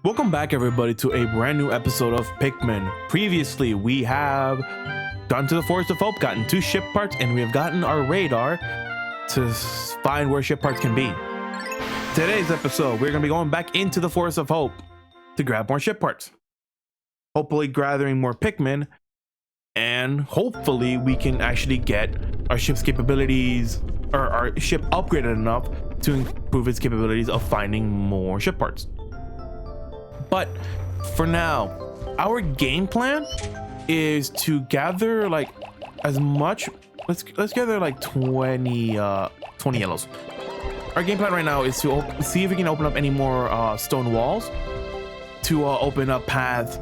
Welcome back, everybody, to a brand new episode of Pikmin. Previously, we have gone to the Forest of Hope, gotten 2 ship parts, and we have gotten our radar to find where ship parts can be. Today's episode, we're going to be going back into the Forest of Hope to grab more ship parts. Hopefully gathering more Pikmin, and hopefully we can actually get our ship's capabilities, or our ship upgraded enough to improve its capabilities of finding more ship parts. But for now, our game plan is to gather like as much. Let's gather like 20 yellows. Our game plan right now is to see if we can open up any more stone walls to open up paths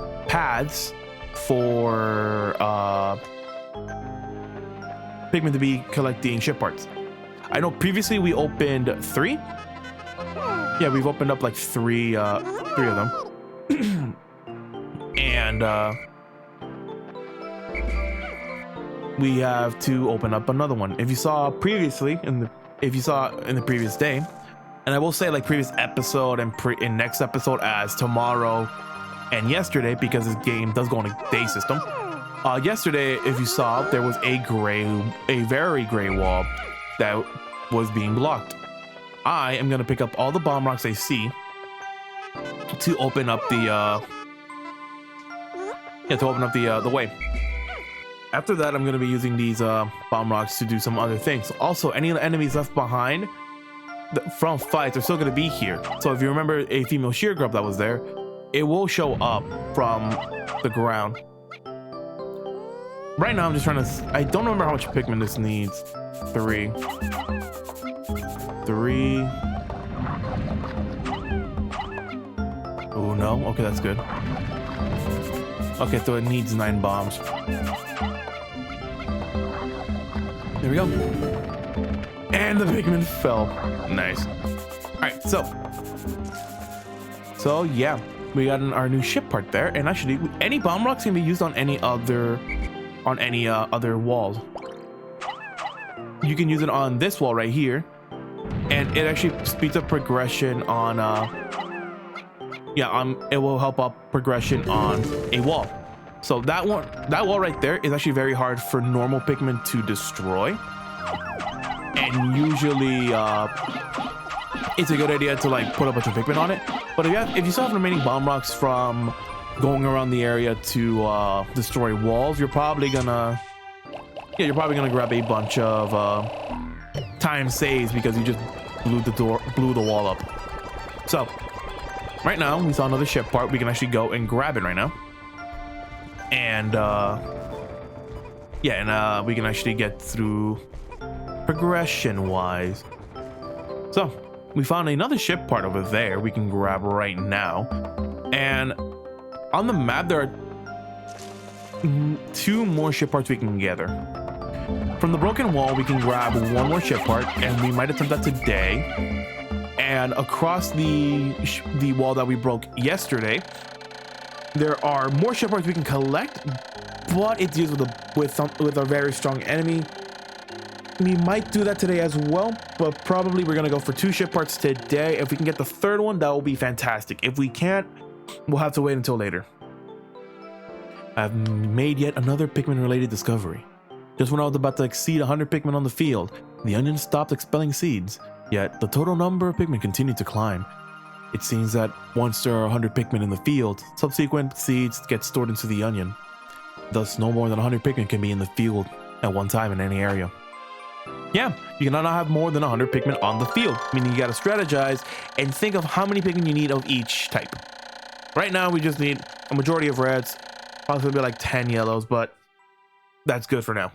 for Pikmin to be collecting ship parts. I know previously we opened 3. Yeah, we've opened up like three of them. And we have to open up another one. If you saw previously in the previous day, and I will say like previous episode and next episode as tomorrow and yesterday, because this game does go on a day system. Yesterday, if you saw, there was a very gray wall that was being blocked. I am gonna pick up all the bomb rocks I see to open up the way. After that, I'm going to be using these bomb rocks to do some other things. Also, any enemies left behind from fights are still going to be here. So if you remember a female shear grub that was there, it will show up from the ground. Right now, I'm just trying to... I don't remember how much Pikmin this needs. 3. Oh no, okay, that's good. Okay, so it needs 9 bombs. There we go. And the Pikmin fell. Nice. Alright, so yeah, we got our new ship part there, and actually any bomb rocks can be used on any other walls. You can use it on this wall right here, and it actually speeds up progression on it will help up progression on a wall. So that wall right there is actually very hard for normal Pikmin to destroy, and usually it's a good idea to like put a bunch of Pikmin on it. But if you still have remaining bomb rocks from going around the area to destroy walls, you're probably gonna grab a bunch of time saves because you just blew the wall up. So right now, we saw another ship part. We can actually go and grab it right now. And, we can actually get through progression-wise. So, we found another ship part over there we can grab right now. And on the map, there are 2 more ship parts we can gather. From the broken wall, we can grab 1 more ship part, and we might attempt that today. And across the wall that we broke yesterday, there are more ship parts we can collect, but it deals with a very strong enemy. We might do that today as well, but probably we're gonna go for 2 ship parts today. If we can get the 3rd one, that will be fantastic. If we can't, we'll have to wait until later. I've made yet another Pikmin related discovery. Just when I was about to exceed 100 Pikmin on the field, the onion stopped expelling seeds. Yet, the total number of Pikmin continued to climb. It seems that once there are 100 Pikmin in the field, subsequent seeds get stored into the onion. Thus, no more than 100 Pikmin can be in the field at one time in any area. Yeah, you cannot have more than 100 Pikmin on the field, meaning you gotta strategize and think of how many Pikmin you need of each type. Right now, we just need a majority of reds, possibly like 10 yellows, but that's good for now.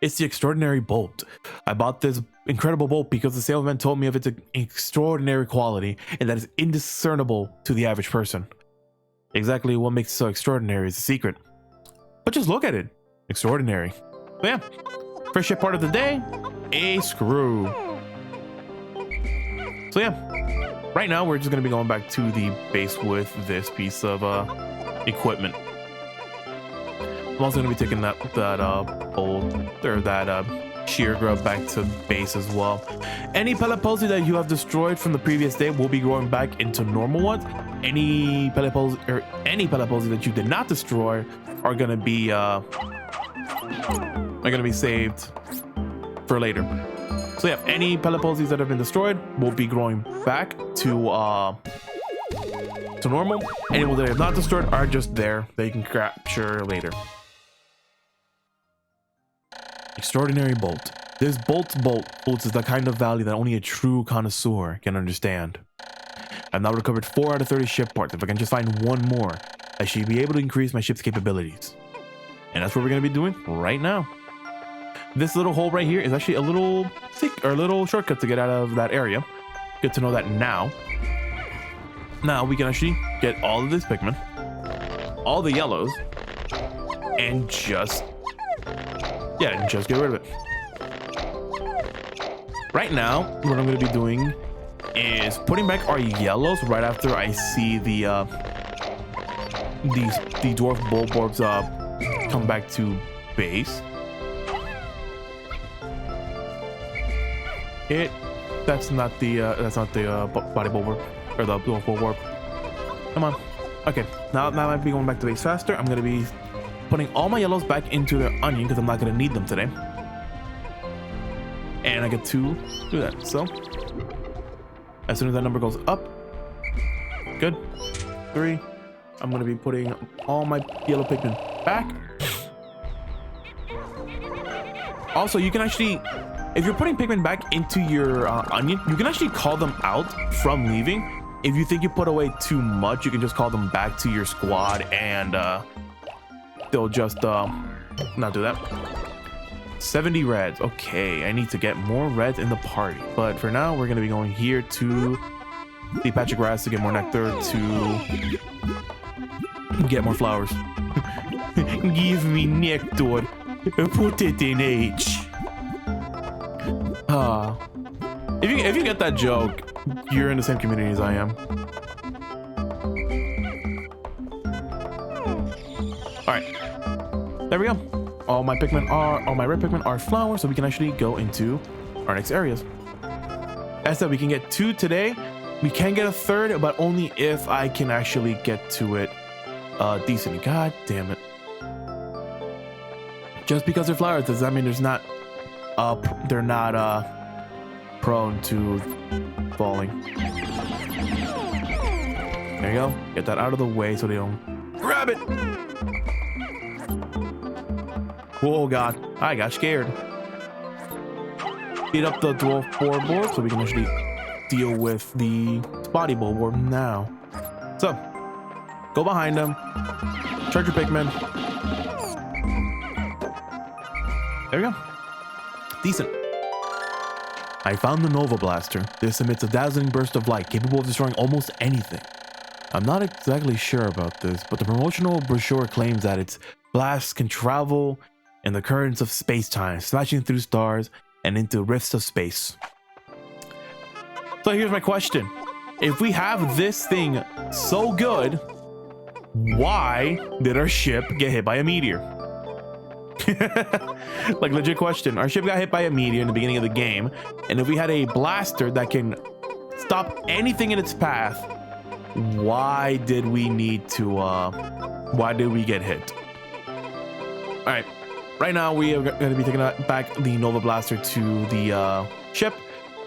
It's the extraordinary bolt. I bought this incredible bolt because the salesman told me of its extraordinary quality and that it's indiscernible to the average person. Exactly what makes it so extraordinary is a secret. But just look at it. Extraordinary. So yeah, first ship part of the day, a screw. So yeah, right now we're just going to be going back to the base with this piece of equipment. I'm also going to be taking that sheer grub back to base as well. Any pellet posy that you have destroyed from the previous day will be growing back into normal ones. Any pellet posy that you did not destroy are gonna be saved for later. So yeah, any pellet posies that have been destroyed will be growing back to normal. Any ones that have not destroyed are just there that you can capture later. Extraordinary bolt. This bolt's bolts is the kind of value that only a true connoisseur can understand. I've now recovered 4 out of 30 ship parts. If I can just find one more, I should be able to increase my ship's capabilities. And that's what we're going to be doing right now. This little hole right here is actually a little shortcut to get out of that area. Good to know that now. Now we can actually get all of this Pikmin, all the yellows, and just get rid of it. Right now, what I'm going to be doing is putting back our yellows right after I see the dwarf bulborbs come back to base. That's not the body bulborb or the dwarf bulborb. Come on. Okay, now that might be going back to base faster. I'm gonna be putting all my yellows back into the onion because I'm not gonna need them today. And I get to do that. So as soon as that number goes up, good. 3. I'm gonna be putting all my yellow Pikmin back. Also, you can actually, if you're putting Pikmin back into your onion, you can actually call them out from leaving. If you think you put away too much, you can just call them back to your squad and they'll just not do that. 70 reds. Okay, I need to get more reds in the party. But for now, we're going to be going here to the patch of grass to get more nectar, to get more flowers. Give me nectar. Put it in H. If you get that joke, you're in the same community as I am. Alright. There we go. All my red Pikmin are flowers, so we can actually go into our next areas. As said, we can get 2 today. We can get a 3rd, but only if I can actually get to it decently. God damn it. Just because they're flowers, does that mean they're not prone to falling? There you go. Get that out of the way so they don't grab it. Oh god, I got scared. Beat up the dwarf bulborb so we can actually deal with the spotty bulborb now. So, go behind them. Charge your Pikmin. There we go. Decent. I found the Nova Blaster. This emits a dazzling burst of light capable of destroying almost anything. I'm not exactly sure about this, but the promotional brochure claims that its blasts can travel in the currents of space-time, smashing through stars and into rifts of space. So here's my question. If we have this thing so good, why did our ship get hit by a meteor? Like, legit question. Our ship got hit by a meteor in the beginning of the game, and if we had a blaster that can stop anything in its path, why did we need to why did we get hit? All right, right now we are going to be taking back the Nova Blaster to the ship.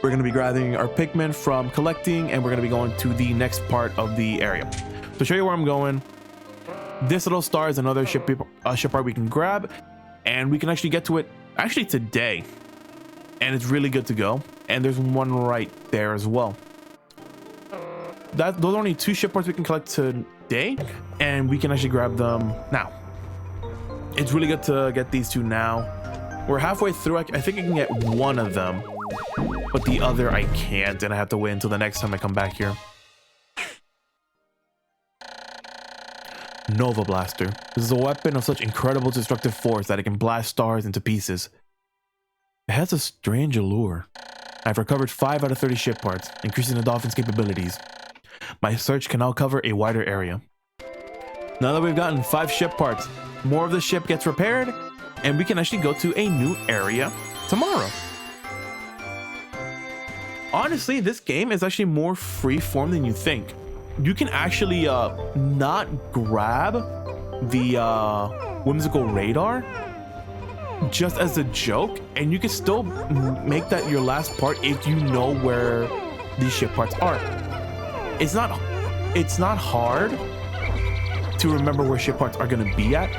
We're going to be grabbing our Pikmin from collecting, and we're going to be going to the next part of the area. To show you where I'm going, this little star is another ship part we can grab, and we can actually get to it actually today, and it's really good to go. And there's one right there as well. Those are only 2 ship parts we can collect today, and we can actually grab them now. It's really good to get these 2 now. We're halfway through. I think I can get one of them, but the other I can't, and I have to wait until the next time I come back here. Nova Blaster. This is a weapon of such incredible destructive force that it can blast stars into pieces. It has a strange allure. I've recovered 5 out of 30 ship parts, increasing the Dolphin's capabilities. My search can now cover a wider area. Now that we've gotten 5 ship parts, more of the ship gets repaired, and we can actually go to a new area tomorrow. Honestly, this game is actually more freeform than you think. You can actually not grab the whimsical radar just as a joke, and you can still make that your last part if you know where these ship parts are. It's not hard to remember where ship parts are going to be at,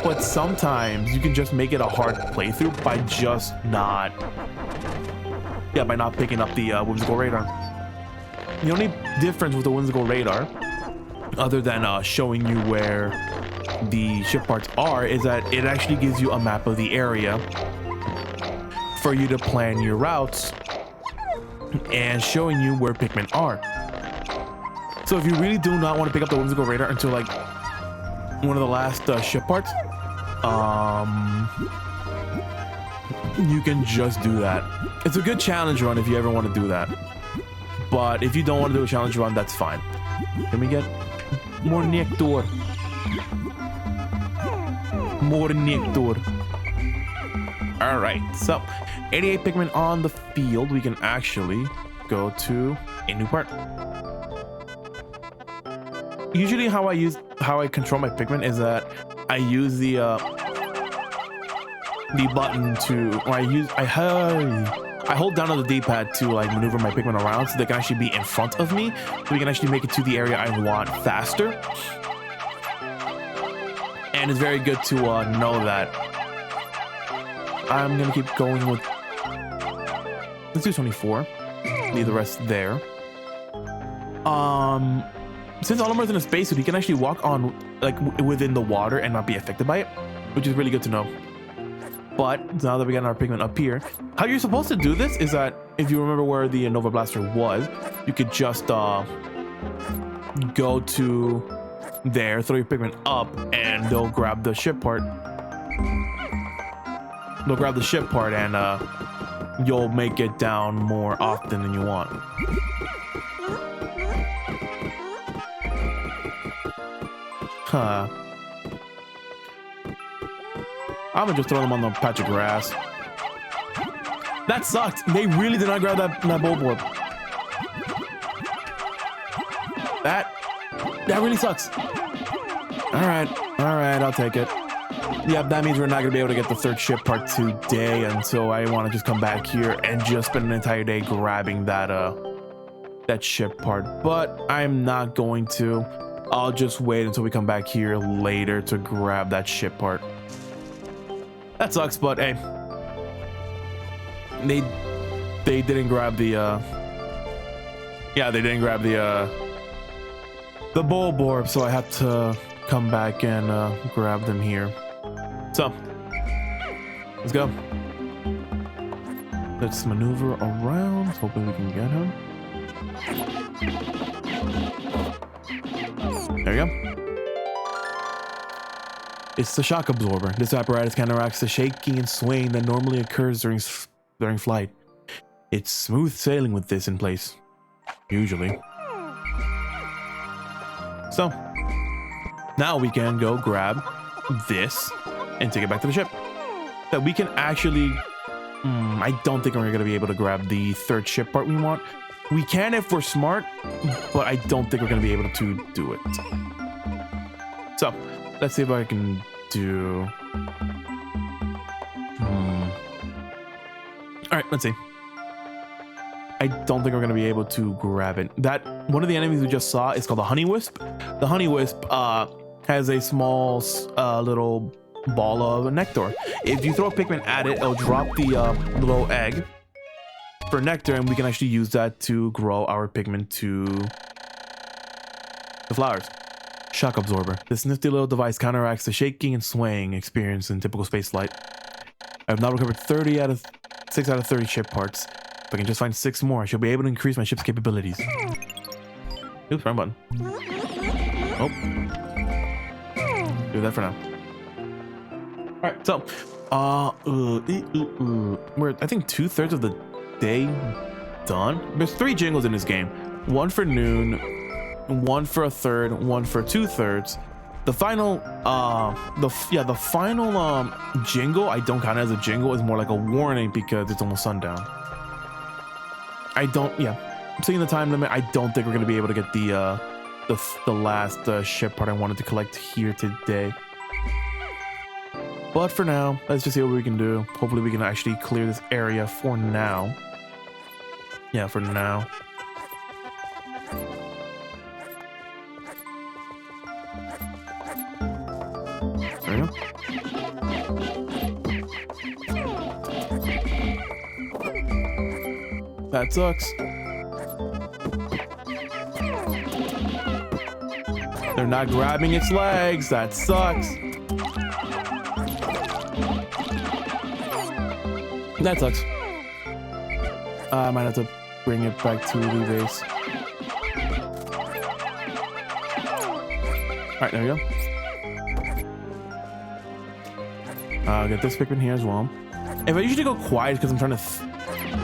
but sometimes you can just make it a hard playthrough by just not picking up the whimsical radar. The only difference with the whimsical radar, other than showing you where the ship parts are, is that it actually gives you a map of the area for you to plan your routes and showing you where Pikmin are. So if you really do not want to pick up the whimsical radar until like one of the last ship parts, you can just do that. It's a good challenge run if you ever want to do that. But if you don't want to do a challenge run, that's fine. Can we get more nectar? More nectar. All right, so 88 Pikmin on the field. We can actually go to a new part. Usually how I control my Pikmin is that I use the button to, or I hold down on the D-pad to like maneuver my Pikmin around so they can actually be in front of me, so we can actually make it to the area I want faster. And it's very good to know that. I'm gonna keep going with, let's do 24. Leave the rest there. Since Olimar's in a spacesuit, he can actually walk on like within the water and not be affected by it, which is really good to know. But now that we got our Pikmin up here, how you're supposed to do this is that if you remember where the Nova Blaster was, you could just go to there, throw your Pikmin up, and they'll grab the ship part. They'll grab the ship part, and you'll make it down more often than you want. Huh. I'm gonna just throw them on the patch of grass. That sucked. They really did not grab that bulborb. That really sucks. All right, I'll take it. Yep, that means we're not gonna be able to get the third ship part today until I want to just come back here and just spend an entire day grabbing that ship part. But I'm not going to. I'll just wait until we come back here later to grab that ship part. That sucks, but hey, they didn't grab the they didn't grab the bulborb, so I have to come back and grab them here. So let's go. Let's maneuver around, hoping we can get him. There you go. It's the shock absorber. This apparatus counteracts the shaking and swaying that normally occurs during flight. It's smooth sailing with this in place, usually. So now we can go grab this and take it back to the ship. That we can actually, I don't think we're going to be able to grab the third ship part we want. We can if we're smart, but I don't think we're going to be able to do it. So let's see if I can do. All right, let's see. I don't think we're going to be able to grab it. That one of the enemies we just saw is called the honey wisp. The honey wisp has a small little ball of nectar. If you throw a Pikmin at it, it'll drop the little egg for nectar, and we can actually use that to grow our Pikmin to the flowers. Shock absorber. This nifty little device counteracts the shaking and swaying experienced in typical space flight. I have now recovered 6 out of 30 ship parts. If I can just find 6 more, I shall be able to increase my ship's capabilities. Oops, wrong button. Oh. Do that for now. Alright, so we're I think 2/3 of the day done. There's 3 jingles in this game. One for noon, one for a third, one for 2/3, The final the final jingle, I don't count it as a jingle, is more like a warning because it's almost sundown. I'm seeing the time limit. I don't think we're gonna be able to get the last ship part I wanted to collect here today. But for now, let's just see what we can do. Hopefully we can actually clear this area for now. Yeah, for now. There we go. That sucks. They're not grabbing its legs. That sucks. That sucks. I might have to bring it back to the base. Alright, there we go. I'll get this Pikmin here as well. If I usually go quiet because I'm trying to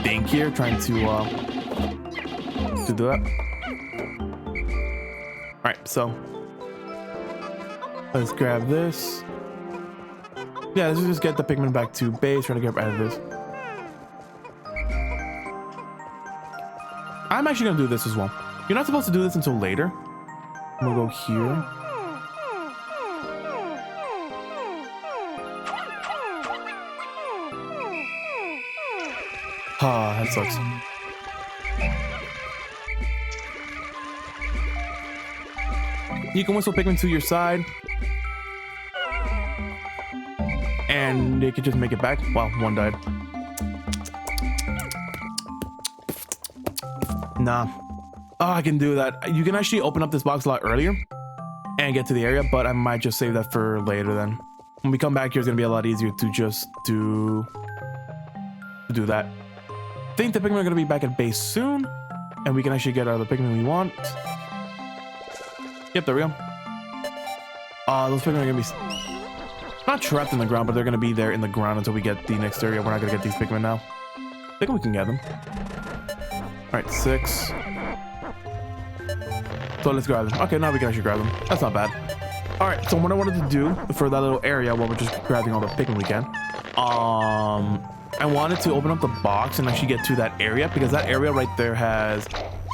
think here, trying to do that. Alright, so let's grab this. Yeah, let's just get the Pikmin back to base, trying to get out of this. I'm actually gonna do this as well. You're not supposed to do this until later. I'm gonna go here. Ah, that sucks. You can whistle Pikmin to your side. And they could just make it back. Wow, one died. Nah. Oh, I can do that. You can actually open up this box a lot earlier and get to the area, but I might just save that for later then. When we come back here, it's gonna be a lot easier to just do that. I think the Pikmin are gonna be back at base soon, and we can actually get out of the Pikmin we want. Yep, there we go. Those Pikmin are gonna be not trapped in the ground, but they're gonna be there in the ground until we get the next area. We're not gonna get these Pikmin now. I think we can get them. All right, 6. So let's grab them. Okay, now we can actually grab them. That's not bad. All right, so what I wanted to do for that little area while we're just grabbing all the Pikmin we can, I wanted to open up the box and actually get to that area because that area right there has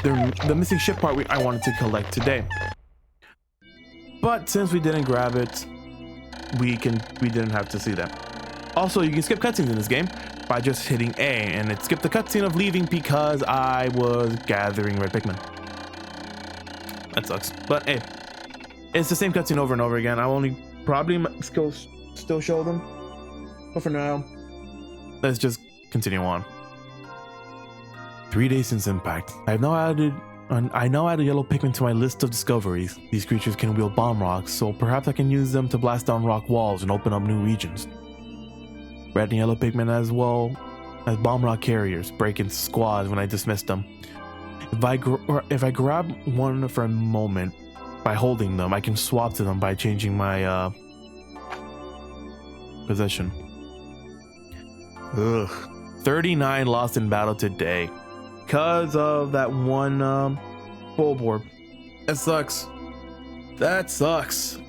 the missing ship part I wanted to collect today. But since we didn't grab it, we didn't have to see that. Also, you can skip cutscenes in this game by just hitting A, and it skipped the cutscene of leaving because I was gathering red Pikmin. That sucks, but hey, it's the same cutscene over and over again. I'll only probably still show them, but for now, let's just continue on. 3 days since impact. I now add a yellow Pikmin to my list of discoveries. These creatures can wield bomb rocks, so perhaps I can use them to blast down rock walls and open up new regions. Red and yellow Pikmin as well as bomb rock carriers break into squads when I dismiss them. If I grab one for a moment by holding them, I can swap to them by changing my position. Ugh. 39 lost in battle today because of that one full board. That sucks. That sucks.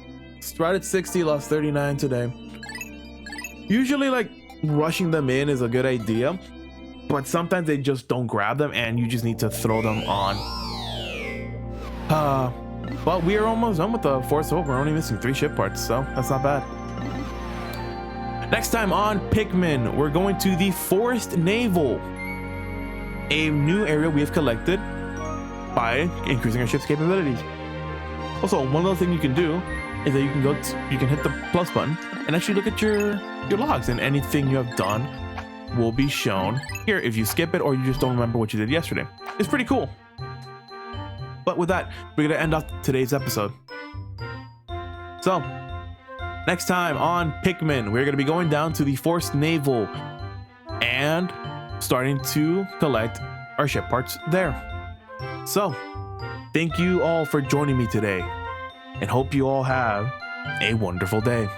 Right at 60, lost 39 today. Usually, like, rushing them in is a good idea, but sometimes they just don't grab them and you just need to throw them on. But we are almost done with the Force Hope. We're only missing 3 ship parts, so that's not bad. Next time on Pikmin, we're going to the Forest Naval, a new area we have collected by increasing our ship's capabilities. Also, one other thing you can do is that you can hit the plus button and actually look at your logs, and anything you have done will be shown here if you skip it or you just don't remember what you did yesterday. It's pretty cool. But with that, we're gonna end off today's episode. So, next time on Pikmin, we're going to be going down to the Force Naval and starting to collect our ship parts there. So, thank you all for joining me today and hope you all have a wonderful day.